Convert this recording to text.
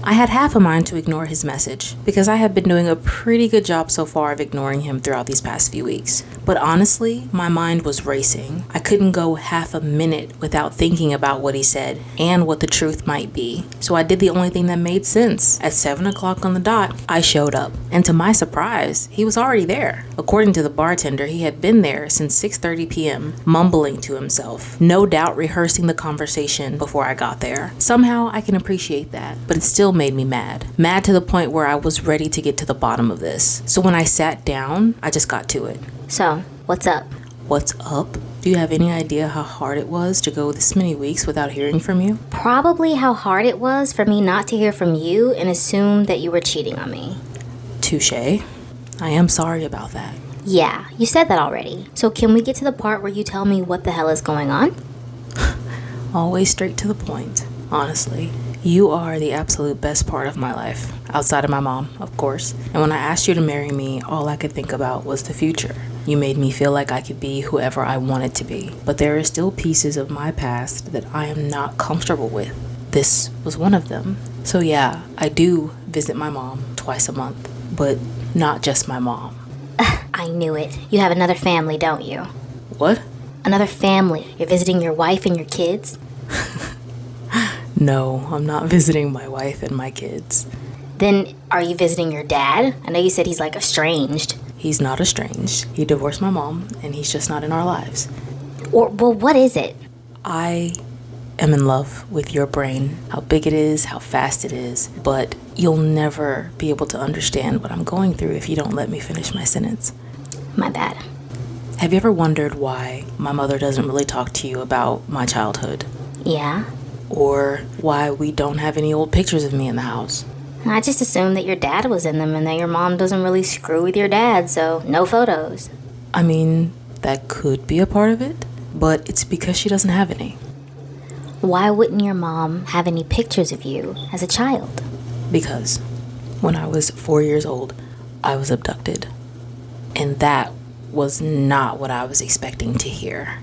I had half a mind to ignore his message because I had been doing a pretty good job so far of ignoring him throughout these past few weeks. But honestly, my mind was racing. I couldn't go half a minute without thinking about what he said and what the truth might be. So I did the only thing that made sense. At 7 o'clock on the dot, I showed up. And to my surprise, he was already there. According to the bartender, he had been there since 6:30 p.m., mumbling to himself, no doubt rehearsing the conversation before I got there. Somehow I can appreciate that, but it still made me mad. Mad to the point where I was ready to get to the bottom of this. So when I sat down, I just got to it. So, what's up? What's up? Do you have any idea how hard it was to go this many weeks without hearing from you? Probably how hard it was for me not to hear from you and assume that you were cheating on me. Touché. I am sorry about that. Yeah, you said that already. So can we get to the part where you tell me what the hell is going on? Always straight to the point, honestly. You are the absolute best part of my life, outside of my mom, of course. And when I asked you to marry me, all I could think about was the future. You made me feel like I could be whoever I wanted to be. But there are still pieces of my past that I am not comfortable with. This was one of them. So yeah, I do visit my mom twice a month, but not just my mom. I knew it. You have another family, don't you? What? Another family. You're visiting your wife and your kids? No, I'm not visiting my wife and my kids. Then are you visiting your dad? I know you said he's like estranged. He's not estranged. He divorced my mom, and he's just not in our lives. Well, what is it? I am in love with your brain, how big it is, how fast it is, but you'll never be able to understand what I'm going through if you don't let me finish my sentence. My bad. Have you ever wondered why my mother doesn't really talk to you about my childhood? Yeah? Or why we don't have any old pictures of me in the house? I just assumed that your dad was in them and that your mom doesn't really screw with your dad, so no photos. I mean, that could be a part of it, but it's because she doesn't have any. Why wouldn't your mom have any pictures of you as a child? Because when I was 4 years old, I was abducted. And that was not what I was expecting to hear.